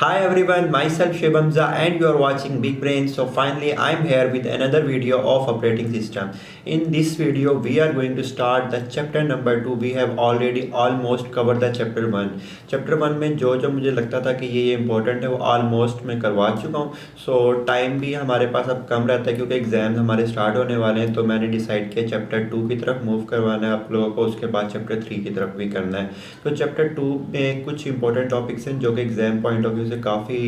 Hi everyone, myself Shubhamza and you are watching Big Brain. So finally I'm here with another video of operating system. In this video we are going to start the chapter number 2. We have already almost covered the chapter 1. Chapter 1 में जो मुझे लगता था कि ये important है वो almost मैं करवा चुका हूँ. सो टाइम भी हमारे पास अब कम रहता है क्योंकि एग्ज़ाम हमारे स्टार्ट होने वाले हैं. तो मैंने डिसाइड किया चैप्टर 2 की तरफ मूव करवाना है आप लोगों को, उसके बाद चैप्टर 3 की तरफ भी करना है. तो चैप्टर 2 में कुछ इंपॉर्टेंट टॉपिक्स हैं जो कि एग्ज़ाम पॉइंट ऑफ व्यू से काफ़ी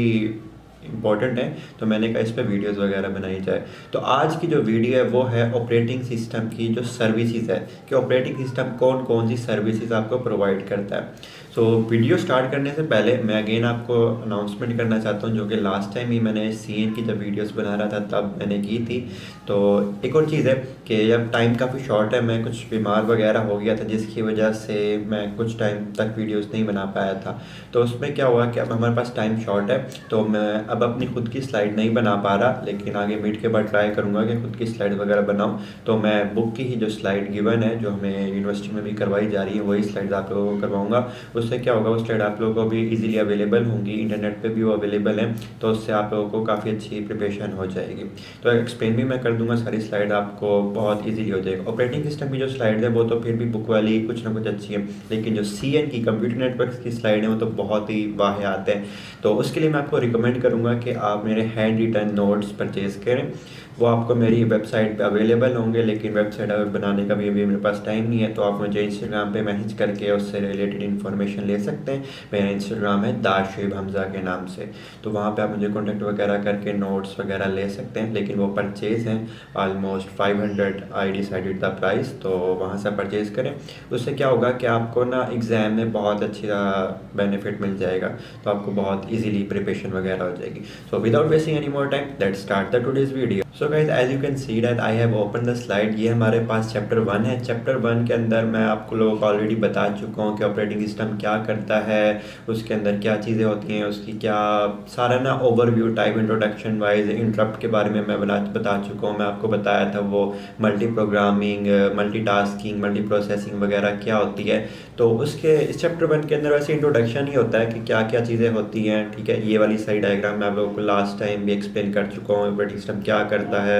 इम्पॉर्टेंट है. तो मैंने कहा इस पर वीडियोस वगैरह बनाई जाए. तो आज की जो वीडियो है वो है ऑपरेटिंग सिस्टम की जो सर्विसेज है कि ऑपरेटिंग सिस्टम कौन कौन सी सर्विसेज आपको प्रोवाइड करता है. सो वीडियो स्टार्ट करने से पहले मैं अगेन आपको अनाउंसमेंट करना चाहता हूँ जो कि लास्ट टाइम ही मैंने सीएन की जब वीडियोस बना रहा था तब मैंने की थी. तो एक और चीज़ है कि जब टाइम काफ़ी शॉर्ट है, मैं कुछ बीमार वगैरह हो गया था जिसकी वजह से मैं कुछ टाइम तक वीडियोस नहीं बना पाया था. तो उसमें क्या हुआ कि अब हमारे पास टाइम शॉर्ट है तो मैं अब अपनी खुद की स्लाइड नहीं बना पा रहा, लेकिन आगे मीट के बाद ट्राई करूँगा कि खुद की स्लाइड वगैरह बनाऊँ. तो मैं बुक की ही जो स्लाइड गिवन है जो हमें यूनिवर्सिटी में भी करवाई जा रही है वही स्लाइड आप लोगों को करवाऊँगा. उससे क्या होगा, वो स्लाइड आप लोगों को भी इजीली अवेलेबल होंगी, इंटरनेट पे भी वो अवेलेबल है. तो उससे आप लोगों को काफ़ी अच्छी प्रिपरेशन हो जाएगी. तो एक्सप्लेन भी मैं कर दूंगा, सारी स्लाइड आपको बहुत इजीली हो जाएगी. ऑपरेटिंग सिस्टम की जो स्लाइड है वो तो फिर भी बुक वाली कुछ ना कुछ अच्छी है, लेकिन जो सीएन की कंप्यूटर नेटवर्क की स्लाइड है वो तो बहुत ही वाहियात है. तो उसके लिए मैं आपको रिकमेंड करूँगा कि आप मेरे हैंड रिटन नोट्स परचेज़ करें. वो आपको मेरी वेबसाइट पे अवेलेबल होंगे, लेकिन वेबसाइट बनाने का भी अभी मेरे पास टाइम नहीं है. तो आप मुझे इंस्टाग्राम पे मैसेज करके उससे रिलेटेड इन्फॉर्मेशन ले सकते हैं. मेरा इंस्टाग्राम है दाशेब हमज़ा के नाम से. तो वहाँ पे आप मुझे कॉन्टैक्ट वगैरह करके नोट्स वगैरह ले सकते हैं, लेकिन वो परचेज़ हैं almost 500. I decided the price. तो वहाँ से परचेज़ करें. उससे क्या होगा कि आपको ना एग्ज़ाम में बहुत अच्छा बेनिफिट मिल जाएगा. तो आपको बहुत ईजीली प्रिपरेशन वगैरह हो जाएगी. So without wasting any more time let's start the today's video. So guys, as you can see that I have open the slide. ये हमारे पास चैप्टर 1 है. चैप्टर 1 के अंदर मैं आपको लोगों को ऑलरेडी बता चुका हूँ कि ऑपरेटिंग सिस्टम क्या करता है, उसके अंदर क्या चीज़ें होती हैं, उसकी क्या सारा ना overview type introduction wise interrupt के बारे में मैं बता चुका हूँ. मैं आपको बताया था वो multi programming, multi tasking, multi processing वगैरह क्या होती है. तो उसके इस चैप्टर 1 के अंदर वैसे इंट्रोडक्शन ही होता है कि क्या क्या चीज़ें होती हैं. ठीक है, ये वाली सारी डायग्राम मैं आप लोगों को लास्ट टाइम भी एक्सप्लेन कर चुका हूँ ऑपरेटिंग सिस्टम क्या करता है.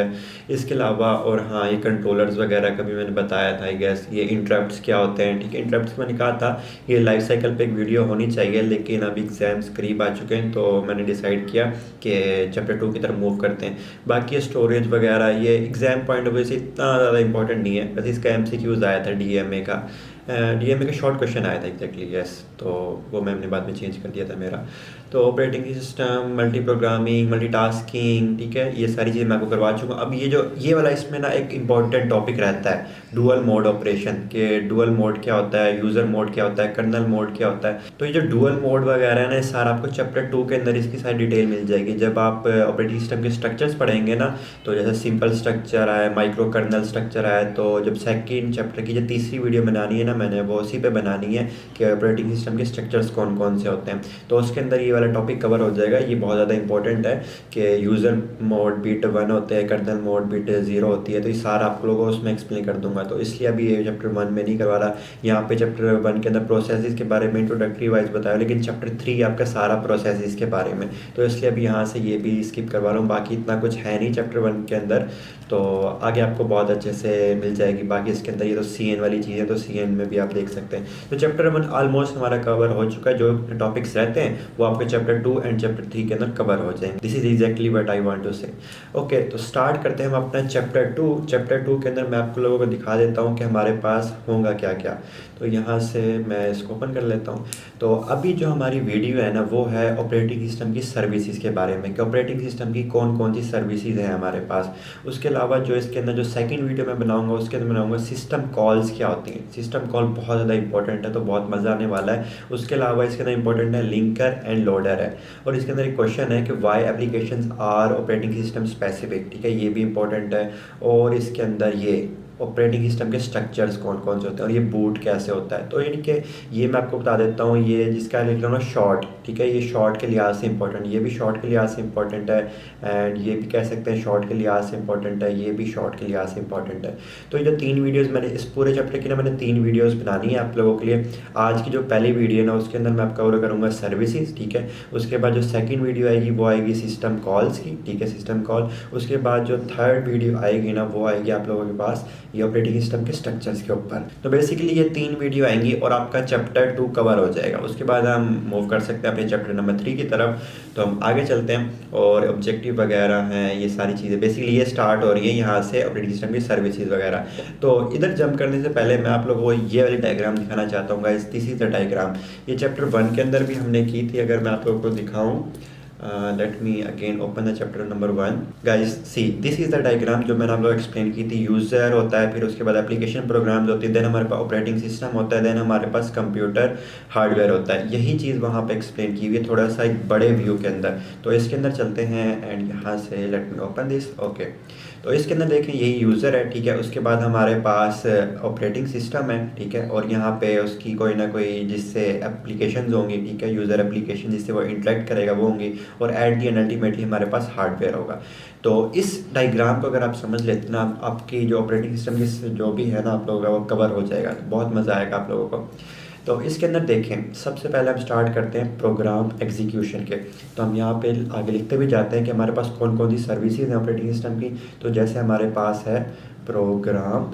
इसके अलावा और हाँ, ये कंट्रोलर्स वगैरह का भी मैंने बताया था. आई गेस ये इंटरप्ट्स क्या होते हैं. ठीक है, इंटरप्ट्स मैंने कहा था ये लाइफ साइकिल पे एक वीडियो होनी चाहिए, लेकिन अभी एग्जाम्स करीब आ चुके हैं तो मैंने डिसाइड किया कि चैप्टर 2 की तरफ मूव करते हैं. बाकी स्टोरेज वगैरह ये एग्ज़ाम पॉइंट ऑफ व्यू से इतना ज़्यादा इंपॉर्टेंट नहीं है. बस इसका एमसीक्यूज़ आया था डीएमए का. डीएमए का शॉर्ट क्वेश्चन आया था एग्जैक्टली. यस, तो वो मैंने बाद में चेंज कर दिया था मेरा. तो operating system, multi programming, multi tasking, ठीक है, ये सारी चीज़ें मैं आपको करवा चुका हूँ. अब ये वाला इसमें ना एक इंपॉर्टेंट टॉपिक रहता है डुअल मोड ऑपरेशन के. डुअल मोड क्या होता है, यूज़र मोड क्या होता है, कर्नल मोड क्या होता है. तो ये जो डुअल मोड वगैरह है ना, सारा आपको चैप्टर 2 के अंदर इसकी सारी डिटेल मिल जाएगी. जब आप ऑपरेटिंग सिस्टम के स्ट्रक्चर्स पढ़ेंगे ना, तो जैसे सिंपल स्ट्रक्चर आया, माइक्रो कर्नल स्ट्रक्चर आया, तो जब सेकेंड चैप्टर की जो तीसरी वीडियो बनानी है ना मैंने, वो उसी पे बनानी है कि ऑपरेटिंग सिस्टम के स्ट्रक्चर्स कौन कौन से होते हैं. तो उसके अंदर ये वाला टॉपिक कवर हो जाएगा. ये बहुत ज़्यादा इंपॉर्टेंट है कि यूज़र मोड बिट 1 होते हैं, कर्नल मोड बिट 0 होती है. तो ये सारा आप लोगों को उसमें एक्सप्लेन कर दूंगा. तो इसलिए अभी ये चैप्टर 1 में नहीं करवा रहा. यहाँ पे चैप्टर 1 के अंदर प्रोसेसेस के बारे में इंट्रोडक्टरी वाइज बताया, लेकिन चैप्टर 3 आपका सारा प्रोसेसेस के बारे में. तो इसलिए अभी यहाँ से ये भी स्किप करवा रहा हूँ. बाकी इतना कुछ है नहीं चैप्टर 1 के अंदर, तो आगे आपको बहुत अच्छे से मिल जाएगी. बाकी इसके अंदर ये तो सीएन वाली चीज़ है, तो सीएन में भी आप देख सकते हैं. तो चैप्टर 1 ऑलमोस्ट हमारा कवर हो चुका है. जो टॉपिक्स रहते हैं वो आपके चैप्टर 2 एंड चैप्टर 3 के अंदर कवर हो जाएंगे. This is exactly what I want to say. Okay, तो स्टार्ट करते हैं हम अपना चैप्टर 2. चैप्टर 2 के अंदर मैं आपको लोगों को दिखा देता हूँ कि हमारे पास होगा क्या क्या. तो यहाँ से मैं इसको ओपन कर लेता हूँ. तो अभी जो हमारी वीडियो है ना वो है ऑपरेटिंग सिस्टम की सर्विसेज के बारे में कि ऑपरेटिंग सिस्टम की कौन कौन सी सर्विसेज हैं हमारे पास. उसके अलावा जो इसके अंदर जो सेकंड वीडियो मैं बनाऊंगा उसके अंदर बनाऊंगा सिस्टम कॉल्स क्या होती हैं. सिस्टम कॉल बहुत ज़्यादा इंपॉर्टेंट है, तो बहुत मज़ा आने वाला है. उसके अलावा इसके अंदर इंपॉर्टेंट है लिंकर एंड लोडर है. और इसके अंदर एक क्वेश्चन है कि why applications are operating system specific. ठीक है, ये भी इंपॉर्टेंट है. और इसके अंदर ये ऑपरेटिंग सिस्टम के स्ट्रक्चर्स कौन कौन से होते हैं और ये बूट कैसे होता है। तो यानी कि ये मैं आपको बता देता हूँ, ये जिसका लिख रहा हूँ शॉर्ट, ठीक है, ये शॉर्ट के लिहाज से इंपॉर्टेंट, ये भी शॉर्ट के लिहाज से इंपॉर्टेंट है, एंड ये भी कह सकते हैं शॉर्ट के लिहाज से इंपॉर्टेंट है, ये भी शॉर्ट के लिहाज से इंपॉर्टेंट है। तो ये जो 3 वीडियोज़ मैंने इस पूरे चैप्टर की ना मैंने 3 वीडियोज़ बनानी है आप लोगों के लिए। आज की जो पहली वीडियो है ना उसके अंदर मैं आपका कवर करूँगा सर्विसेज, ठीक है। उसके बाद जो सेकंड वीडियो आएगी वो आएगी सिस्टम कॉल्स की, ठीक है, सिस्टम कॉल। उसके बाद जो थर्ड वीडियो आएगी ना वो आएगी आप लोगों के पास ये ऑपरेटिंग सिस्टम के स्ट्रक्चर्स के ऊपर। तो बेसिकली ये 3 वीडियो आएंगी और आपका चैप्टर 2 कवर हो जाएगा। उसके बाद हम मूव कर सकते हैं अपने चैप्टर नंबर 3 की तरफ। तो हम आगे चलते हैं और ऑब्जेक्टिव वगैरह हैं, ये सारी चीज़ें बेसिकली ये स्टार्ट हो रही है यहाँ से ऑपरेटिंग सिस्टम की सर्विसेज वगैरह। तो इधर जंप करने से पहले मैं आप लोगों को ये वाली डायग्राम दिखाना चाहता हूँ guys, this is the diagram. ये चैप्टर 1 के अंदर भी हमने की थी, अगर मैं आप लोगों को दिखाऊँ, let me again open the chapter number 1 guys. See this is the diagram जो मैंने आप लोग एक्सप्लेन की थी। यूज़र होता है, फिर उसके बाद एप्लीकेशन प्रोग्राम्स होती है, देन हमारे पास ऑपरेटिंग सिस्टम होता है, देन हमारे पास कंप्यूटर हार्डवेयर होता है। यही चीज़ वहाँ पे एक्सप्लेन की हुई है थोड़ा सा एक बड़े व्यू के अंदर। तो इसके अंदर चलते हैं एंड यहाँ से let me open this, okay. तो इसके अंदर देखें यही यूज़र है, ठीक है। उसके बाद हमारे पास ऑपरेटिंग सिस्टम है, ठीक है, और यहाँ पे उसकी कोई ना कोई जिससे एप्लीकेशंस होंगी, ठीक है, यूज़र एप्लीकेशन जिससे वो इंटरेक्ट करेगा वो होंगी, और एट दी एंड अल्टीमेटली हमारे पास हार्डवेयर होगा। तो इस डायग्राम को अगर आप समझ लेते ना, आपकी जो ऑपरेटिंग सिस्टम की जो भी है ना आप लोगों का वो कवर हो जाएगा, तो बहुत मज़ा आएगा आप लोगों को। तो इसके अंदर देखें सबसे पहले हम स्टार्ट करते हैं प्रोग्राम एग्जीक्यूशन के। तो हम यहाँ पे आगे लिखते भी जाते हैं कि हमारे पास कौन कौन सी सर्विसेज हैं ऑपरेटिंग सिस्टम की। तो जैसे हमारे पास है प्रोग्राम,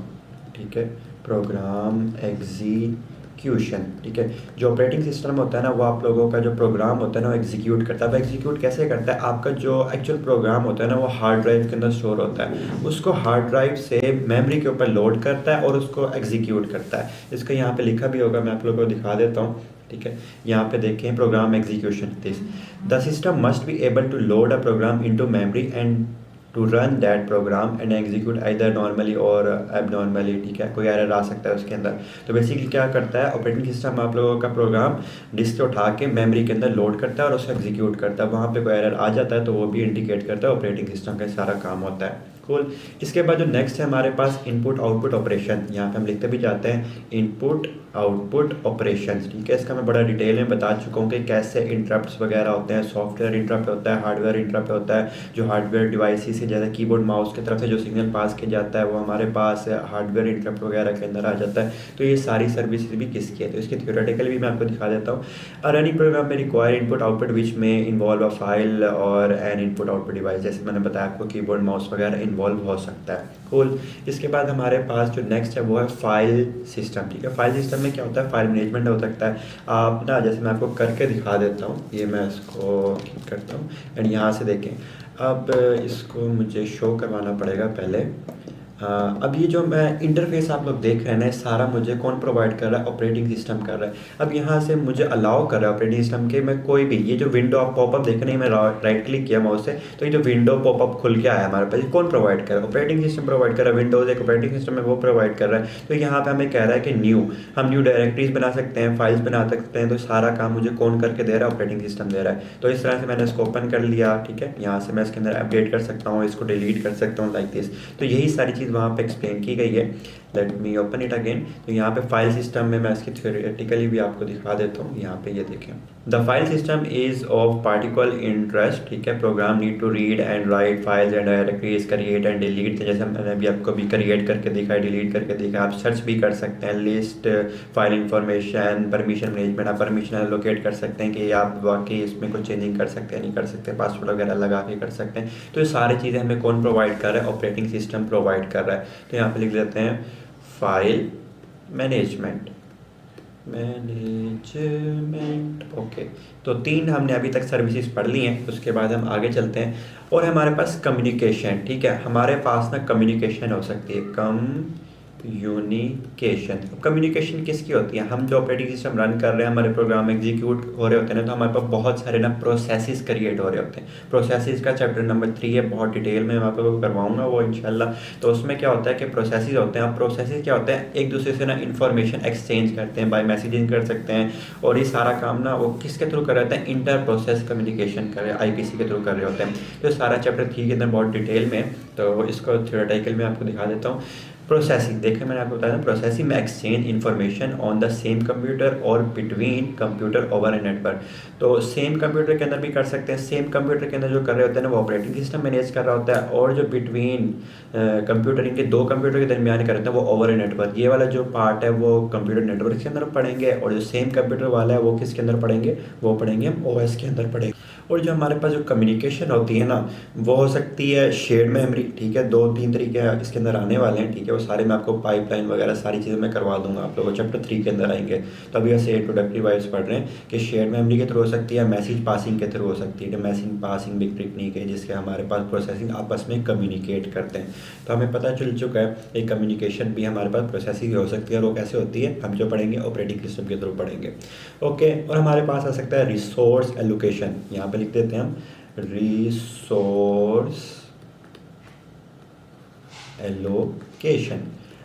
ठीक है, प्रोग्राम एग्जीक्यूशन, ठीक है। जो ऑपरेटिंग सिस्टम होता है ना वो आप लोगों का जो प्रोग्राम होता है ना वो एग्जीक्यूट करता है। वो एग्जीक्यूट कैसे करता है, आपका जो एक्चुअल प्रोग्राम होता है ना वो हार्ड ड्राइव के अंदर स्टोर होता है, उसको हार्ड ड्राइव से मेमोरी के ऊपर लोड करता है और उसको एग्जीक्यूट करता है। इसका यहाँ पे लिखा भी होगा, मैं आप लोगों को दिखा देता हूँ, ठीक है। यहाँ पे देखें program execution, this the system must be able to load a program into memory and to run that program and execute either normally or abnormally, ठीक है। कोई एरर आ सकता है उसके अंदर। तो बेसिकली क्या करता है ऑपरेटिंग सिस्टम, आप लोगों का प्रोग्राम डिस्क से उठा के मेमोरी के अंदर लोड करता है और उसको एग्जीक्यूट करता है। वहाँ पे कोई एरर आ जाता है तो वो भी इंडिकेट करता है ऑपरेटिंग सिस्टम का सारा काम होता है। कूल। इसके बाद जो नेक्स्ट है हमारे पास इनपुट आउटपुट ऑपरेशन, यहाँ पे हम लिखते भी जाते हैं इनपुट आउटपुट ऑपरेशन, ठीक है। इसका मैं बड़ा डिटेल में बता चुका हूँ कि कैसे इंटरप्ट्स वगैरह होते हैं। सॉफ्टवेयर इंटरप्ट होता है, हार्डवेयर इंटरप्ट होता है। जो हार्डवेयर डिवाइसेस से जैसे कीबोर्ड माउस की तरफ से जो सिग्नल पास किया जाता है वो हमारे पास हार्डवेयर इंटरप्ट वगैरह के अंदर आ जाता है। तो ये सारी सर्विसेज भी किसकी है, तो इसकी थ्योरेटिकल भी मैं आपको दिखा देता हूँ। रनिंग प्रोग्राम में रिक्वायर इनपुट आउटपुट विच में इन्वॉल्व अ फाइल और एन इनपुट आउटपुट डिवाइस, जैसे मैंने बताया आपको कीबोर्ड माउस वगैरह इन्वॉल्व हो सकता है। कूल। इसके बाद हमारे पास जो नेक्स्ट है वो है फाइल सिस्टम, ठीक है। फाइल सिस्टम में क्या होता है, फाइल मैनेजमेंट हो सकता है। आप ना जैसे मैं आपको करके दिखा देता हूँ, ये मैं इसको करता हूँ एंड यहाँ से देखें। अब इसको मुझे शो करवाना पड़ेगा पहले। अब ये जो मैं इंटरफेस आप लोग देख रहे हैं ना, सारा मुझे कौन प्रोवाइड कर रहा है, ऑपरेटिंग सिस्टम कर रहा है। अब यहाँ से मुझे अलाउ कर रहा है ऑपरेटिंग सिस्टम के मैं कोई भी ये जो विंडो आप पॉपअप देख रहे हैं, मैं राइट क्लिक किया माउस से तो ये जो विंडो पॉपअप खुल के आया हमारे पास, ये कौन प्रोवाइड कर रहा है, ऑपरेटिंग सिस्टम प्रोवाइड कर रहा है। विंडोज़ एक ऑपरेटिंग सिस्टम है वो प्रोवाइड कर रहा है। तो यहाँ पर हमें कह रहा है कि हम न्यू डायरेक्टरीज बना सकते हैं, फाइल्स बना सकते हैं। तो सारा काम मुझे कौन करके दे रहा है, ऑपरेटिंग सिस्टम दे रहा है। तो इस तरह से मैंने इसको ओपन कर लिया, ठीक है। यहाँ से मैं इसके अंदर अपडेट कर सकता हूँ, इसको डिलीट कर सकता हूँ लाइक दिस। तो यही सारी चीज़ वहाँ पे एक्सप्लेन की गई है। Let me open it again. तो यहाँ पे फाइल सिस्टम में मैं इसकी थ्योरेटिकली भी आपको दिखा देता हूँ। यहाँ पे ये देखें, the file system is of particular interest, ठीक है। Program need to read and write files and directories, create and delete. जैसे मैंने अभी आपको भी क्रिएट करके दिखा है, डिलीट करके दिखा। आप सर्च भी कर सकते हैं, list, file information, permission management. आप परमिशन एलोकेट कर सकते हैं कि आप वाकई इसमें कुछ चेंजिंग कर सकते हैं, नहीं कर सकते, पासवर्ड वगैरह लगा के कर सकते हैं। तो ये सारी चीज़ें हमें कौन प्रोवाइड कर रहा है, ऑपरेटिंग सिस्टम प्रोवाइड कर रहा है। तो यहाँ पे लिख देते हैं फाइल मैनेजमेंट, ओके। तो 3 हमने अभी तक सर्विसेज पढ़ ली हैं। उसके बाद हम आगे चलते हैं और हमारे पास कम्युनिकेशन, ठीक है। हमारे पास ना कम्युनिकेशन हो सकती है, कम्युनिकेशन किसकी होती है, हम जो ऑपरेटिंग सिस्टम रन कर रहे हैं, हमारे प्रोग्राम एग्जीक्यूट हो रहे होते हैं ना, तो हमारे पास बहुत सारे ना प्रोसेसेस क्रिएट हो रहे होते हैं। प्रोसेसेस का चैप्टर नंबर 3 है, बहुत डिटेल में मैं आपको करवाऊंगा वो इंशाल्लाह। तो उसमें क्या होता है कि प्रोसेसेस होते हैं। अब प्रोसेसेस क्या होते हैं, एक दूसरे से ना इंफॉर्मेशन एक्सचेंज करते हैं, बाय मैसेजिंग कर सकते हैं। और ये सारा काम ना वो किसके थ्रू कर रहे होते हैं, इंटर प्रोसेस कम्युनिकेशन कर रहे, IPC के थ्रू कर रहे होते हैं। तो सारा चैप्टर 3 के अंदर बहुत डिटेल में, तो इसको थ्योरेटिकल में आपको दिखा देता हूँ। प्रोसेसिंग, देखिए मैंने आपको बताया ना, प्रोसेसिंग में exchange information on the same computer और between computer over a network. तो सेम कंप्यूटर के अंदर भी कर सकते हैं, सेम कंप्यूटर के अंदर जो कर रहे होते हैं ना वो ऑपरेटिंग सिस्टम मैनेज कर रहा होता है, और जो बिटवीन कंप्यूटर, इनके दो कंप्यूटर के दरमियान करते हैं वो ओवर ए नेटवर्क। ये वाला जो पार्ट है वो कंप्यूटर नेटवर्क के अंदर पढ़ेंगे, और जो सेम कंप्यूटर वाला है वो किसके अंदर पढ़ेंगे, वो पढ़ेंगे हम ओएस के अंदर पढ़ेंगे। और जो हमारे पास जो कम्युनिकेशन होती है ना वो हो सकती है शेयर्ड मेमोरी, ठीक है, 2-3 तरीके इसके अंदर आने वाले हैं, ठीक है, वो सारे मैं आपको पाइपलाइन वगैरह सारी चीज़ें मैं करवा दूंगा आप लोगों को, चैप्टर 3 के अंदर आएंगे। तो अभी ऐसे इंट्रोडक्टरी वाइज पढ़ रहे हैं कि शेयर्ड मेमोरी के थ्रू हो सकती है, मैसेज पासिंग के थ्रू हो सकती है। मैसेज पासिंग भी टेक्निक है जिसके हमारे पास प्रोसेसिंग आपस में कम्युनिकेट करते हैं। तो हमें पता चल चुका है एक कम्युनिकेशन भी हमारे पास प्रोसेसिंग हो सकती है, और वो कैसे होती है हम जो पढ़ेंगे ऑपरेटिंग सिस्टम के थ्रू पढ़ेंगे। ओके, और हमारे पास आ सकता है रिसोर्स एलोकेशन, यहाँ पे लिख देते हैं हम रिसोर्स एलोकेशन।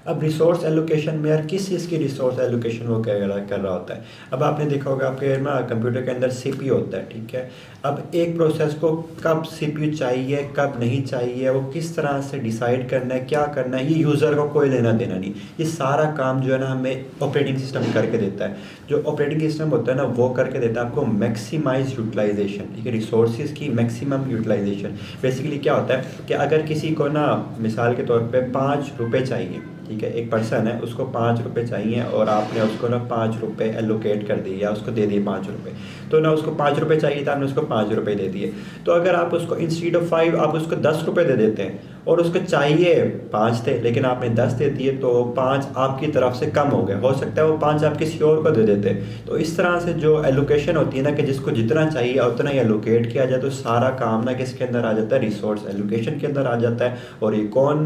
अब रिसोर्स एलोकेशन में यार किस चीज़ की रिसोर्स एलोकेशन वो कर रहा होता है। अब आपने देखा होगा आपके ना कंप्यूटर के अंदर सीपीयू होता है, ठीक है। अब एक प्रोसेस को कब सीपीयू चाहिए कब नहीं चाहिए, वो किस तरह से डिसाइड करना है, क्या करना है, ये यूज़र को कोई लेना देना नहीं। ये सारा काम जो है ना हमें ऑपरेटिंग सिस्टम करके देता है। जो ऑपरेटिंग सिस्टम होता है ना वो करके देता है आपको मैक्सिमाइज यूटिलाइजेशन, ठीक है, रिसोर्सेज की मैक्सिमम यूटिलाइजेशन। बेसिकली क्या होता है कि अगर किसी को ना मिसाल के तौर पे 5 रुपये चाहिए, ठीक है, एक पर्सन है उसको 5 रुपये चाहिए, और आपने उसको ना 5 रुपये एलोकेट कर दिए या उसको दे दिए 5 रुपये। तो ना उसको 5 रुपये चाहिए था, आपने उसको 5 रुपये दे दिए। तो अगर आप उसको इंस्टीड ऑफ 5 आप उसको 10 रुपये दे देते हैं, और उसको चाहिए 5 थे लेकिन आपने 10 दे दिए, तो 5 आपकी तरफ से कम हो गए। हो सकता है वो 5 आप किसी और को दे देते। तो इस तरह से जो एलोकेशन होती है ना कि जिसको जितना चाहिए उतना ही एलोकेट किया जाए, तो सारा काम ना किसके अंदर आ जाता है, रिसोर्स एलोकेशन के अंदर आ जाता है। और ये कौन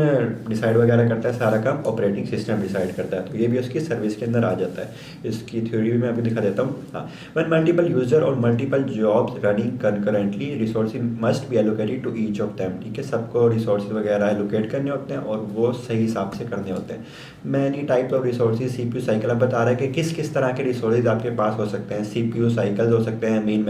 डिसाइड वगैरह करता है, सारा काम ऑपरेटिंग सिस्टम डिसाइड करता है। तो ये भी उसकी सर्विस के अंदर आ जाता है। इसकी थ्योरी भी मैं अभी दिखा देता हूँ। हाँ, when multiple user or multiple jobs running concurrently resources must be allocated to each of them, ठीक है, सबको रिसोर्सेज वगैरह एलोकेट करने होते हैं और वो सही हिसाब से करने होते हैं। Many types of resources CPU cycle अब बता रहा है कि किस किस तरह के रिसोर्सेज आपके पास हो सकते हैं। सीपीयू साइकिल्स हो सकते हैं, मेन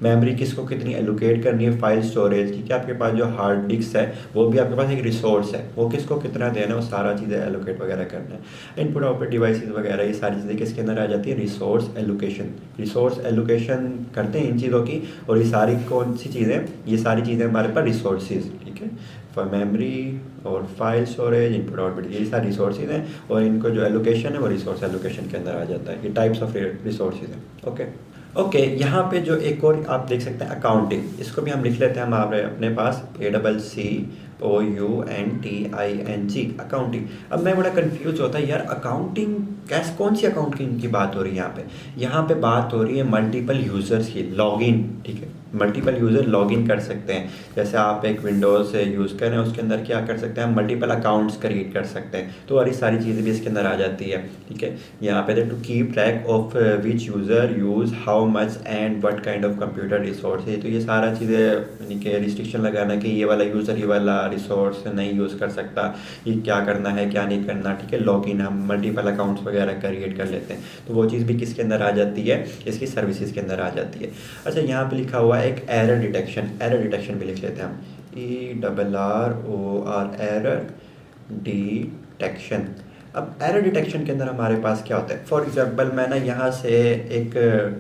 मेमोरी किसको कितनी एलोकेट करनी है, फाइल स्टोरेज, ठीक है, आपके पास जो हार्ड डिस्क है वो भी आपके पास एक रिसोर्स है, वो किसको कितना देना है, वो सारा चीज़ें एलोकेट वगैरह करना है। इनपुट आउटपुट डिवाइसेस वगैरह ये सारी चीज़ें किसके अंदर आ जाती है, रिसोर्स एलोकेशन। रिसोर्स एलोकेशन करते हैं इन चीज़ों की, और ये सारी कौन सी चीज़ें, ये सारी चीज़ें हमारे पास रिसोर्सेज, ठीक है, फॉर मेमोरी और फाइल स्टोरेज, इनपुट आउटपुट, ये सारी रिसोर्सेज हैं, और इनको जो एलोकेशन है वो रिसोर्स एलोकेशन के अंदर आ जाता है। ये टाइप्स ऑफ रिसोर्सेज हैं। ओके, यहाँ पे जो एक और आप देख सकते हैं अकाउंटिंग, इसको भी हम लिख लेते हैं हमारे अपने पास ACCOUNTING, अकाउंटिंग। अब मैं बड़ा कंफ्यूज होता है यार, अकाउंटिंग कैसे, कौन सी अकाउंटिंग की बात हो रही है यहाँ पे। यहाँ पे बात हो रही है मल्टीपल यूज़र्स की लॉगिन, ठीक है, मल्टीपल यूज़र लॉगिन कर सकते हैं। जैसे आप एक विंडोज़ से यूज़ कर रहे हैं, उसके अंदर क्या कर सकते हैं, मल्टीपल अकाउंट्स क्रिएट कर सकते हैं। तो और ये सारी चीज़ें भी इसके अंदर आ जाती है, ठीक है। यहाँ पे to keep track of which user use how much and what kind of computer resource है। तो ये सारा चीज़ें यानी कि रिस्ट्रिक्शन लगाना कि ये वाला यूज़र ये वाला रिसोर्स नहीं यूज़ कर सकता, ये क्या करना है क्या नहीं करना, ठीक है। लॉगिन हम मल्टीपल अकाउंट्स वगैरह क्रिएट कर लेते हैं, तो वो चीज़ भी किसके अंदर आ जाती है, इसकी सर्विसेज के अंदर आ जाती है। अच्छा, यहाँ पे लिखा हुआ है एक एरर डिटेक्शन, एरर डिटेक्शन भी लिख लेते हैं हम, ERROR, एरर डिटेक्शन। अब एरर डिटेक्शन के अंदर हमारे पास क्या होता है, फॉर एग्जांपल मैं ना यहाँ से एक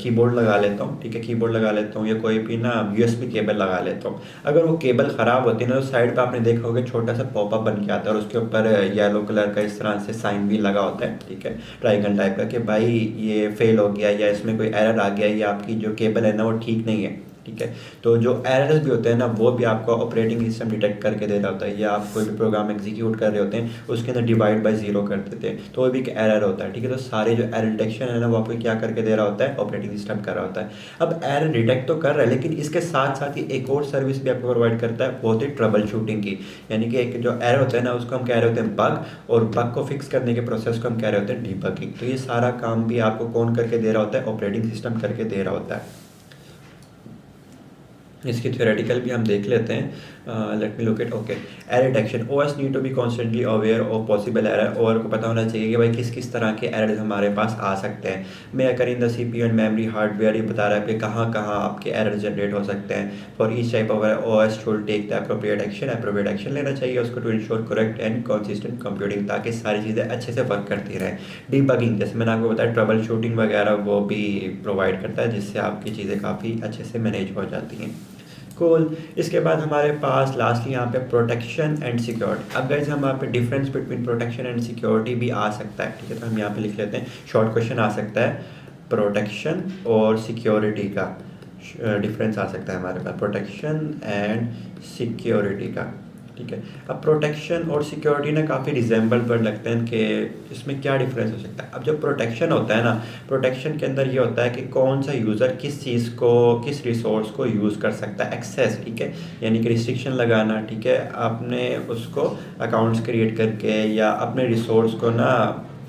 कीबोर्ड लगा लेता हूँ, ठीक है, कीबोर्ड लगा लेता हूँ या कोई भी ना USB केबल लगा लेता हूँ। अगर वो केबल ख़राब होती है ना, तो साइड पे आपने देखा होगा छोटा सा पॉपअप बन के आता है, और उसके ऊपर येलो कलर का इस तरह से साइन भी लगा होता है, ठीक है, ट्राइगन टाइप का, कि भाई ये फेल हो गया या इसमें कोई एरर आ गया या आपकी जो केबल है ना वो ठीक नहीं है, ठीक है। तो जो एरर्स भी होते हैं ना वो भी आपको ऑपरेटिंग सिस्टम डिटेक्ट करके दे रहा होता है, या आप कोई भी प्रोग्राम एग्जीक्यूट कर रहे होते हैं उसके अंदर डिवाइड बाय 0 कर देते हैं, तो वो भी एक एरर होता है, ठीक है। तो सारे जो एरर डिटेक्शन है ना वो आपको क्या करके दे रहा होता है, ऑपरेटिंग सिस्टम कर रहा होता है। अब एरर डिटेक्ट तो कर रहा है, लेकिन इसके साथ साथ ही एक और सर्विस भी आपको प्रोवाइड करता है, बहुत ही ट्रबल शूटिंग की। यानी कि एक जो एरर होता है ना उसको हम कह रहे होते हैं बग, और बग को फिक्स करने के प्रोसेस को हम कह रहे होते हैं डिबगिंग। तो ये सारा काम भी आपको कौन करके दे रहा होता है, ऑपरेटिंग सिस्टम करके दे रहा होता है। इसकी थ्योरेटिकल भी हम देख लेते हैं। Let me look it. Okay, error detection. OS need to be constantly aware of possible error. और को पता होना चाहिए कि भाई किस किस तरह के एरर्स हमारे पास आ सकते हैं। May occur in the CPU and memory hardware, ये बता रहा है कि कहाँ कहाँ आपके एरर जनरेट हो सकते हैं। For each type of OS should take the appropriate action. Appropriate action लेना चाहिए उसको to ensure correct and consistent computing, ताकि सारी चीज़ें अच्छे से वर्क करती रहें। डीबगिंग, जैसे मैंने आपको बताया, ट्रबल शूटिंग वगैरह वो भी प्रोवाइड करता है, जिससे आपकी चीज़ें काफ़ी अच्छे से मैनेज हो जाती हैं। कूल। इसके बाद हमारे पास लास्टली यहाँ पे प्रोटेक्शन एंड सिक्योरिटी। अब गाइस हम यहाँ पे difference between protection and security भी आ सकता है, ठीक है, तो हम यहाँ पे लिख लेते हैं। शॉर्ट क्वेश्चन आ सकता है, प्रोटेक्शन और सिक्योरिटी का डिफरेंस आ सकता है हमारे पास, प्रोटेक्शन एंड सिक्योरिटी का, ठीक है। अब प्रोटेक्शन और सिक्योरिटी ना काफ़ी रिजेंबल वर्ड लगते हैं कि इसमें क्या डिफरेंस हो सकता है। अब जब प्रोटेक्शन होता है ना, प्रोटेक्शन के अंदर ये होता है कि कौन सा यूज़र किस चीज़ को, किस रिसोर्स को यूज़ कर सकता है, एक्सेस, ठीक है, यानी कि रिस्ट्रिक्शन लगाना, ठीक है, आपने उसको अकाउंट्स क्रिएट करके या अपने रिसोर्स को ना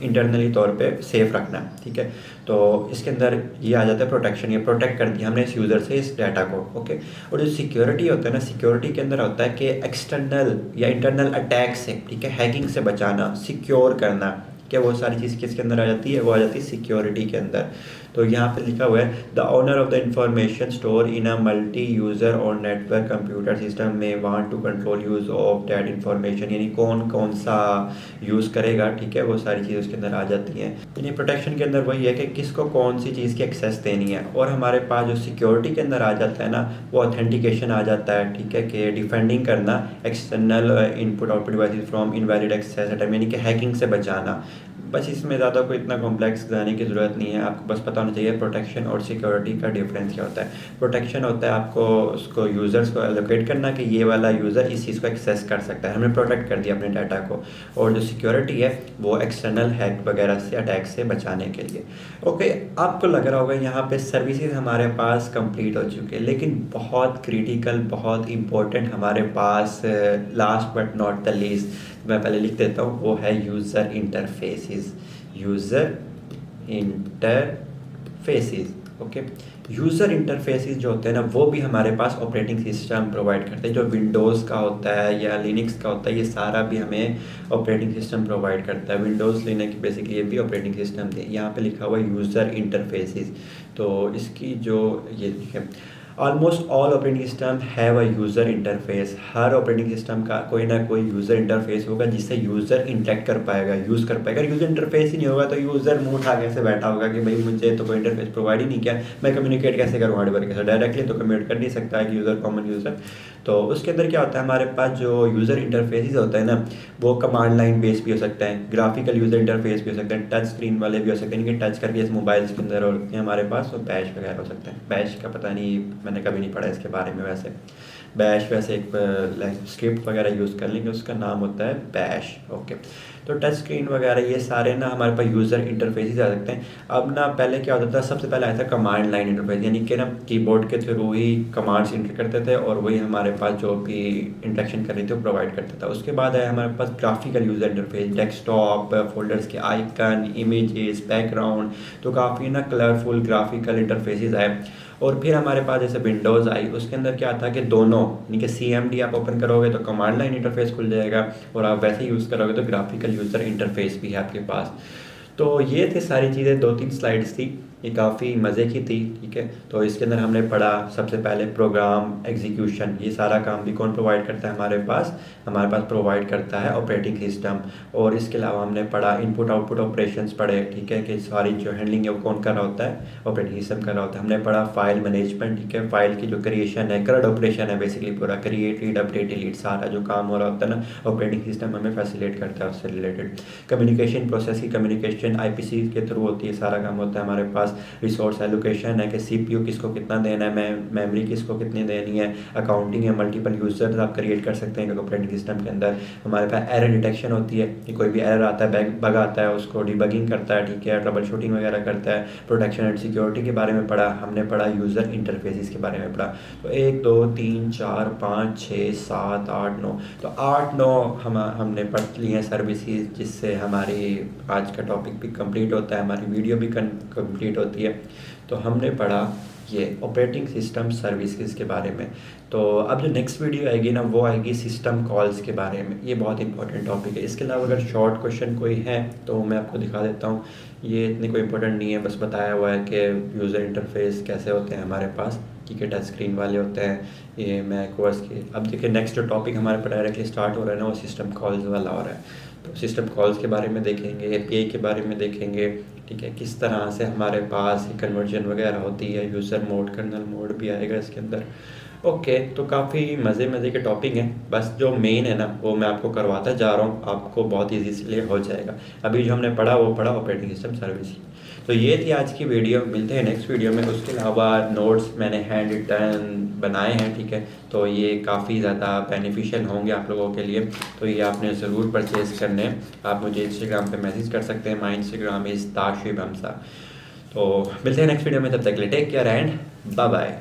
इंटरनली तौर पे सेफ रखना, ठीक है। तो इसके अंदर ये आ जाता है प्रोटेक्शन, ये प्रोटेक्ट कर दिया हमने इस यूज़र से इस डाटा को, ओके। और जो सिक्योरिटी होता है ना, सिक्योरिटी के अंदर होता है कि एक्सटर्नल या इंटरनल अटैक से, ठीक है, हैकिंग से बचाना, सिक्योर करना, क्या वो सारी चीज़ किसके अंदर आ जाती है, वो आ जाती है सिक्योरिटी के अंदर। तो यहाँ पे लिखा हुआ है the owner of the information store in a multi user और नेटवर्क कंप्यूटर सिस्टम में want to control use of that information, यानी कौन कौन सा यूज़ करेगा, ठीक है, वो सारी चीज़ उसके अंदर आ जाती हैं। यानी प्रोटेक्शन के अंदर वही है कि किसको कौन सी चीज़ की एक्सेस देनी है। और हमारे पास जो सिक्योरिटी के अंदर आ जाता है ना, वो ऑथेंटिकेशन आ जाता है, ठीक है, कि डिफेंडिंग करना external input output devices from invalid access attack, यानी कि हैकिंग से बचाना। बस इसमें ज़्यादा कोई इतना कॉम्प्लेक्स जाने की ज़रूरत नहीं है, आपको बस पता होना चाहिए प्रोटेक्शन और सिक्योरिटी का डिफरेंस क्या होता है। प्रोटेक्शन होता है आपको उसको यूज़र्स को एलोकेट करना कि ये वाला यूज़र इस चीज़ को एक्सेस कर सकता है, हमने प्रोटेक्ट कर दिया अपने डाटा को। और जो सिक्योरिटी है वो एक्सटर्नल हैक वगैरह से, अटैक से बचाने के लिए। ओके, आपको लग रहा होगा यहाँ पे सर्विसेज हमारे पास कंप्लीट हो चुके हैं, लेकिन बहुत क्रिटिकल, बहुत इंपॉर्टेंट हमारे पास last but not the least मैं पहले लिख देता हूँ, वो है user interfaces. User interfaces, okay. User interfaces जो होते हैं ना, वो भी हमारे पास ऑपरेटिंग सिस्टम प्रोवाइड करते हैं। जो विंडोज़ का होता है या लिनक्स का होता है, ये सारा भी हमें ऑपरेटिंग सिस्टम प्रोवाइड करता है। विंडोज़ लिनक्स बेसिकली ये भी ऑपरेटिंग सिस्टम थे। यहाँ पे लिखा हुआ है यूज़र इंटरफेसेस, तो इसकी जो ये है, almost all operating system have a user interface. Her operating system का कोई ना कोई यूज़र इंटरफेस होगा जिससे यूज़र इंटरेक्ट कर पाएगा, यूज़ कर पाएगा। यूज़र इंटरफेस ही नहीं होगा तो यूज़र मुंह उठा कैसे बैठा होगा कि भाई मुझे तो कोई इंटरफेस प्रोवाइड ही नहीं किया, मैं कम्युनिकेट कैसे करूँ हार्डवेयर के साथ। डायरेक्टली तो कम्युनिकेट कर नहीं सकता है कि यूज़र, कॉमन यूज़र। तो उसके अंदर क्या होता है, हमारे पास जो यूज़र इंटरफेसेस होता है ना, वो कमांड लाइन बेस भी हो सकता है, ग्राफिकल यूज़र इंटरफेस भी हो सकते हैं, टच स्क्रीन वाले भी हो सकते हैं, टच करके इस मोबाइल्स के अंदर होते हैं हमारे पास। और बैश वगैरह हो सकते हैं। बैश का पता नहीं, मैंने कभी नहीं पढ़ा इसके बारे में। वैसे बैश वैसे एक स्क्रिप्ट वगैरह यूज़ कर लेंगे, उसका नाम होता है बैश, ओके। तो टच स्क्रीन वगैरह ये सारे ना हमारे पास यूज़र इंटरफेसेस आ सकते हैं। अब ना पहले क्या होता था, सबसे पहले आया था कमांड लाइन इंटरफेस, यानी कि ना कीबोर्ड के थ्रू ही कमांड्स इंटर करते थे और वही हमारे पास जो भी इंटरेक्शन कर रही थी वो प्रोवाइड करता था। उसके बाद आया हमारे पास graphical user interface, desktop, folders के आइकन, इमेजेस, बैकग्राउंड, तो काफ़ी ना कलरफुल ग्राफिकल इंटरफेसेस आए। और फिर हमारे पास जैसे विंडोज़ आई, उसके अंदर क्या था कि दोनों, यानी कि CMD आप ओपन करोगे तो कमांड लाइन इंटरफेस खुल जाएगा, और आप वैसे यूज़ करोगे तो ग्राफिकल यूज़र इंटरफेस भी है आपके पास। तो ये थे सारी चीज़ें, 2-3 स्लाइड्स थी, ये काफ़ी मज़े की थी, ठीक है। तो इसके अंदर हमने पढ़ा सबसे पहले प्रोग्राम एग्जीक्यूशन, ये सारा काम भी कौन प्रोवाइड करता है हमारे पास प्रोवाइड करता है ऑपरेटिंग सिस्टम। और इसके अलावा हमने पढ़ा इनपुट आउटपुट ऑपरेशंस पढ़े, ठीक है, कि सारी जो हैंडलिंग है वो कौन कर रहा होता है, ऑपरेटिंग सिस्टम कर रहा होता है। हमने पढ़ा फाइल मैनेजमेंट, ठीक है, फाइल की जो क्रिएशन है, करंट ऑपरेशन है बेसिकली पूरा, क्रिएट, रीड, अपडेट, डिलीट, सारा जो काम हो रहा होता है ना, ऑपरेटिंग सिस्टम हमें फैसिलिटेट करता है उससे रिलेटेड। कम्युनिकेशन प्रोसेस की कम्युनिकेशन IPC के थ्रू होती है, सारा काम होता है हमारे पास। रिसोर्स एलोकेशन है कि CPU किसको कितना देना है, मेमोरी किसको कितनी देनी है। अकाउंटिंग है, मल्टीपल यूजर्स आप क्रिएट कर सकते हैं ऑपरेटिंग सिस्टम के अंदर। हमारे पास एरर डिटेक्शन होती है कि कोई भी एरर आता है, बग आता है, उसको डिबगिंग करता है, ठीक है, ट्रबल शूटिंग वगैरह करता है। प्रोटेक्शन एंड सिक्योरिटी के बारे में पढ़ा हमने, पढ़ा यूज़र इंटरफेसेस के बारे में पढ़ा। तो 1 2 3 4 5 6 7 8 9, तो 8-9 हमने पढ़ ली हैं सर्विसेज, जिससे हमारी आज का टॉपिक भी कंप्लीट होता है, हमारी वीडियो भी कंप्लीट होती है। तो हमने पढ़ा ये ऑपरेटिंग सिस्टम सर्विसेज के बारे में। तो अब जो नेक्स्ट वीडियो आएगी ना वो आएगी सिस्टम कॉल्स के बारे में। ये बहुत इंपॉर्टेंट टॉपिक है। इसके अलावा अगर शॉर्ट क्वेश्चन कोई है तो मैं आपको दिखा देता हूँ। ये इतनी कोई इंपॉर्टेंट नहीं है, बस बताया हुआ है कि यूज़र इंटरफेस कैसे होते हैं हमारे पास, ठीक है, टच स्क्रीन वाले होते हैं ये मैक ओएस के। अब देखिए नेक्स्ट जो टॉपिक हमारे पर डायरेक्टली स्टार्ट हो रहा है ना वो सिस्टम कॉल्स वाला हो रहा है। तो सिस्टम कॉल्स के बारे में देखेंगे, एपीआई के बारे में देखेंगे, ठीक है, किस तरह से हमारे पास कन्वर्जन वगैरह होती है, यूज़र मोड कर्नल मोड भी आएगा इसके अंदर। ओके, तो काफ़ी मज़े के टॉपिक हैं, बस जो मेन है ना वो मैं आपको करवाता जा रहा हूँ, आपको बहुत ईजी इसलिए हो जाएगा। अभी जो हमने पढ़ा वो पढ़ा ऑपरेटिंग सिस्टम सर्विस। तो ये थी आज की वीडियो, मिलते हैं नेक्स्ट वीडियो में। उसके अलावा नोट्स मैंने हैंड रिटन बनाए हैं, ठीक है, तो ये काफ़ी ज़्यादा बेनिफिशियल होंगे आप लोगों के लिए। तो ये आपने ज़रूर परचेज़ करने हैं। आप मुझे इंस्टाग्राम पे मैसेज कर सकते हैं, माई इंस्टाग्राम इज़ ताशुब हमसा। तो मिलते हैं नेक्स्ट वीडियो में, तब तक के लिए take care and bye bye.